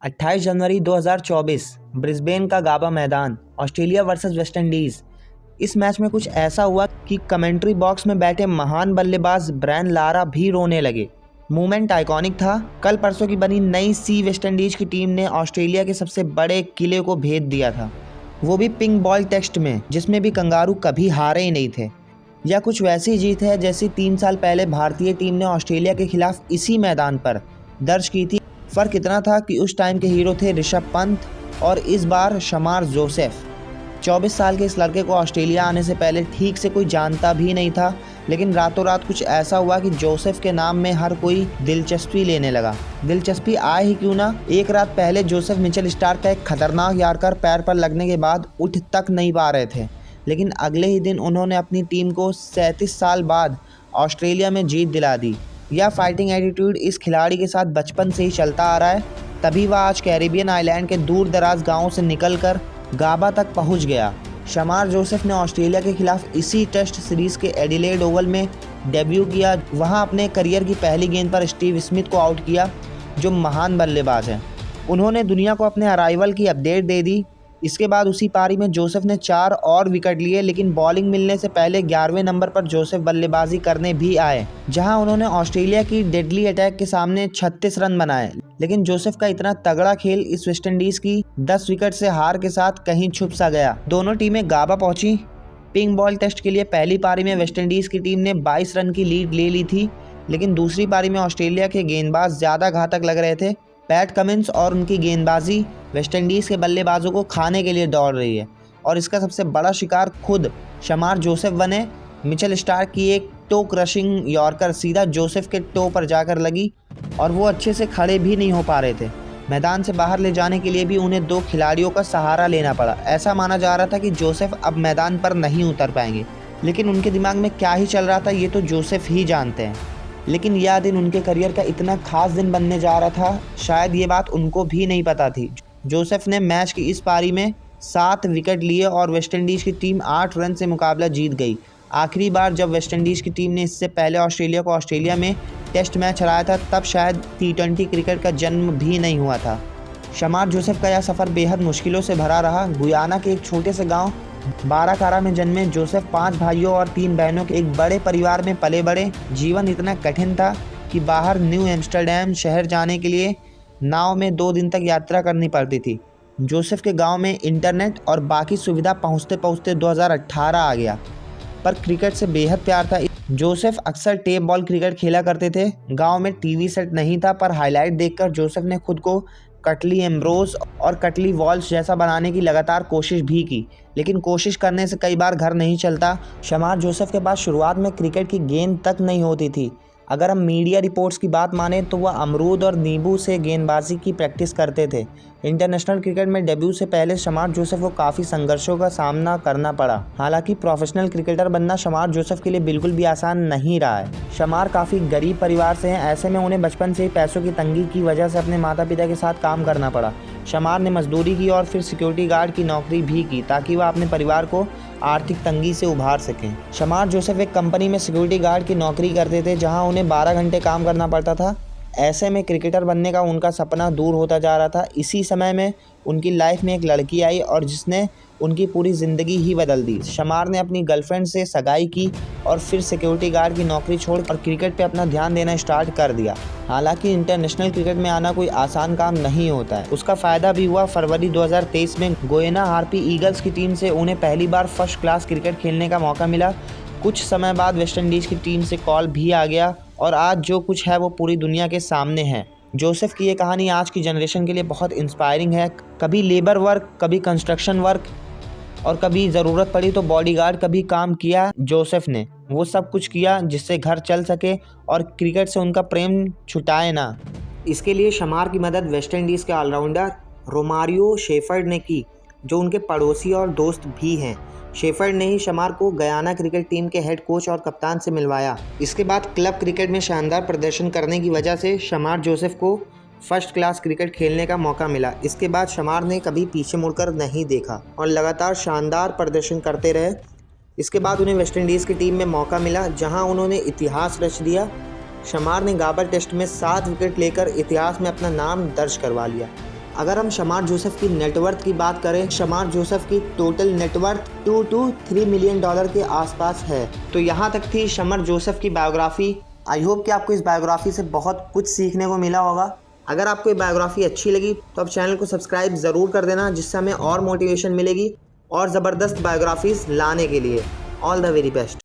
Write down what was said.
28 जनवरी 2024 Brisbane का गाबा मैदान, Australia versus West Indies. इस मैच में कुछ ऐसा हुआ कि कमेंट्री बॉक्स में बैठे महान बल्लेबाज ब्रायन लारा भी रोने लगे। मूवमेंट आइकॉनिक था। कल परसों की बनी नई सी वेस्ट इंडीज़ की टीम ने ऑस्ट्रेलिया के सबसे बड़े किले को भेद दिया था, वो भी पिंक बॉल टेस्ट में, जिसमें भी कंगारू कभी हारे ही नहीं थे। यह कुछ वैसी जीत है जैसी 3 साल पहले भारतीय टीम ने ऑस्ट्रेलिया के खिलाफ इसी मैदान पर दर्ज की थी। फ़र्क इतना था कि उस टाइम के हीरो थे ऋषभ पंत और इस बार शमार जोसेफ। 24 साल के इस लड़के को ऑस्ट्रेलिया आने से पहले ठीक से कोई जानता भी नहीं था, लेकिन रातों रात कुछ ऐसा हुआ कि जोसेफ के नाम में हर कोई दिलचस्पी लेने लगा। दिलचस्पी आए ही क्यों ना, एक रात पहले जोसेफ मिचेल स्टार्क का एक खतरनाक यॉर्कर पैर पर लगने के बाद उठ तक नहीं पा रहे थे, लेकिन अगले ही दिन उन्होंने अपनी टीम को 37 साल बाद ऑस्ट्रेलिया में जीत दिला दी। यह फाइटिंग एटीट्यूड इस खिलाड़ी के साथ बचपन से ही चलता आ रहा है, तभी वह आज कैरिबियन आइलैंड के दूर दराज गाँव से निकलकर गाबा तक पहुंच गया। शमार जोसेफ ने ऑस्ट्रेलिया के खिलाफ इसी टेस्ट सीरीज़ के एडिलेड ओवल में डेब्यू किया। वहां अपने करियर की पहली गेंद पर स्टीव स्मिथ को आउट किया, जो महान बल्लेबाज हैं। उन्होंने दुनिया को अपने अराइवल की अपडेट दे दी। इसके बाद उसी पारी में जोसेफ ने 4 और विकेट लिए, लेकिन बॉलिंग मिलने से पहले 11वें नंबर पर जोसेफ बल्लेबाजी करने भी आए, जहां उन्होंने ऑस्ट्रेलिया की डेडली अटैक के सामने 36 रन बनाए। लेकिन जोसेफ का इतना तगड़ा खेल इस वेस्ट इंडीज़ की 10 विकेट से हार के साथ कहीं छुप सा गया। दोनों टीमें गाबा पहुंची। पिंक बॉल टेस्ट के लिए पहली पारी में वेस्ट इंडीज़ की टीम ने 22 रन की लीड ले ली थी, लेकिन दूसरी पारी में ऑस्ट्रेलिया के गेंदबाज ज़्यादा घातक लग रहे थे। पैट कमिंस और उनकी गेंदबाजी वेस्ट इंडीज़ के बल्लेबाजों को खाने के लिए दौड़ रही है, और इसका सबसे बड़ा शिकार खुद शमार जोसेफ बने। मिचेल स्टार्क की एक टो क्रशिंग यॉर्कर सीधा जोसेफ के टो पर जाकर लगी और वो अच्छे से खड़े भी नहीं हो पा रहे थे। मैदान से बाहर ले जाने के लिए भी उन्हें 2 खिलाड़ियों का सहारा लेना पड़ा। ऐसा माना जा रहा था कि जोसेफ अब मैदान पर नहीं उतर पाएंगे, लेकिन उनके दिमाग में क्या ही चल रहा था ये तो जोसेफ ही जानते हैं। लेकिन यह दिन उनके करियर का इतना खास दिन बनने जा रहा था, शायद ये बात उनको भी नहीं पता थी। जोसेफ ने मैच की इस पारी में 7 विकेट लिए और वेस्ट इंडीज़ की टीम 8 रन से मुकाबला जीत गई। आखिरी बार जब वेस्ट इंडीज़ की टीम ने इससे पहले ऑस्ट्रेलिया को ऑस्ट्रेलिया में टेस्ट मैच हराया था, तब शायद T20 क्रिकेट का जन्म भी नहीं हुआ था। शमार जोसेफ का यह सफ़र बेहद मुश्किलों से भरा रहा। गुयाना के एक छोटे से गाँव बाराकारा में जन्मे जोसेफ 5 भाइयों और 3 बहनों के एक बड़े परिवार में पले बड़े। जीवन इतना कठिन था कि बाहर न्यू एम्स्टर्डम शहर जाने के लिए नाव में 2 दिन तक यात्रा करनी पड़ती थी। जोसेफ के गांव में इंटरनेट और बाकी सुविधा पहुंचते पहुंचते 2018 आ गया, पर क्रिकेट से बेहद प्यार था। जोसेफ अक्सर टेप बॉल क्रिकेट खेला करते थे। गांव में टीवी सेट नहीं था, पर हाईलाइट देखकर जोसेफ ने खुद को कटली एम्ब्रोज और कटली वॉल्श जैसा बनाने की लगातार कोशिश भी की, लेकिन कोशिश करने से कई बार घर नहीं चलता। शमार जोसेफ के पास शुरुआत में क्रिकेट की गेंद तक नहीं होती थी। अगर हम मीडिया रिपोर्ट्स की बात माने तो वह अमरूद और नींबू से गेंदबाजी की प्रैक्टिस करते थे। इंटरनेशनल क्रिकेट में डेब्यू से पहले शमार जोसेफ को काफ़ी संघर्षों का सामना करना पड़ा। हालांकि प्रोफेशनल क्रिकेटर बनना शमार जोसेफ के लिए बिल्कुल भी आसान नहीं रहा है। शमार काफ़ी गरीब परिवार से हैं, ऐसे में उन्हें बचपन से ही पैसों की तंगी की वजह से अपने माता पिता के साथ काम करना पड़ा। शमार ने मजदूरी की और फिर सिक्योरिटी गार्ड की नौकरी भी की, ताकि वह अपने परिवार को आर्थिक तंगी से उभार सकें। शमार जोसेफ एक कंपनी में सिक्योरिटी गार्ड की नौकरी करते थे, जहां उन्हें 12 घंटे काम करना पड़ता था। ऐसे में क्रिकेटर बनने का उनका सपना दूर होता जा रहा था। इसी समय में उनकी लाइफ में एक लड़की आई और जिसने उनकी पूरी ज़िंदगी ही बदल दी। शमार ने अपनी गर्लफ्रेंड से सगाई की और फिर सिक्योरिटी गार्ड की नौकरी छोड़ और क्रिकेट पे अपना ध्यान देना स्टार्ट कर दिया। हालांकि इंटरनेशनल क्रिकेट में आना कोई आसान काम नहीं होता है। उसका फ़ायदा भी हुआ। फरवरी 2023 में गोयना हार्पी ईगल्स की टीम से उन्हें पहली बार फर्स्ट क्लास क्रिकेट खेलने का मौका मिला। कुछ समय बाद वेस्ट इंडीज़ की टीम से कॉल भी आ गया और आज जो कुछ है वो पूरी दुनिया के सामने है। जोसेफ की ये कहानी आज की जनरेशन के लिए बहुत इंस्पायरिंग है। कभी लेबर वर्क, कभी कंस्ट्रक्शन वर्क और कभी ज़रूरत पड़ी तो बॉडीगार्ड का भी काम किया जोसेफ ने। वो सब कुछ किया जिससे घर चल सके और क्रिकेट से उनका प्रेम छुटाए ना। इसके लिए शमार की मदद वेस्ट इंडीज़ के ऑलराउंडर रोमारियो शेफर्ड ने की, जो उनके पड़ोसी और दोस्त भी हैं। शेफर्ड ने ही शमार को गयाना क्रिकेट टीम के हेड कोच और कप्तान से मिलवाया। इसके बाद क्लब क्रिकेट में शानदार प्रदर्शन करने की वजह से शमार जोसेफ को फर्स्ट क्लास क्रिकेट खेलने का मौका मिला। इसके बाद शमार ने कभी पीछे मुड़कर नहीं देखा और लगातार शानदार प्रदर्शन करते रहे। इसके बाद उन्हें वेस्ट इंडीज़ की टीम में मौका मिला, जहां उन्होंने इतिहास रच दिया। शमार ने गाबा टेस्ट में 7 विकेट लेकर इतिहास में अपना नाम दर्ज करवा लिया। अगर हम शमार जोसेफ की नेटवर्थ की बात करें, शमार जोसेफ की टोटल नेटवर्थ $2 to 3 मिलियन के आसपास है। तो यहाँ तक थी शमर जोसेफ की बायोग्राफी। आई होप कि आपको इस बायोग्राफी से बहुत कुछ सीखने को मिला होगा। अगर आपको ये बायोग्राफी अच्छी लगी तो आप चैनल को सब्सक्राइब ज़रूर कर देना, जिससे हमें और मोटिवेशन मिलेगी और ज़बरदस्त बायोग्राफीज़ लाने के लिए। All the very best.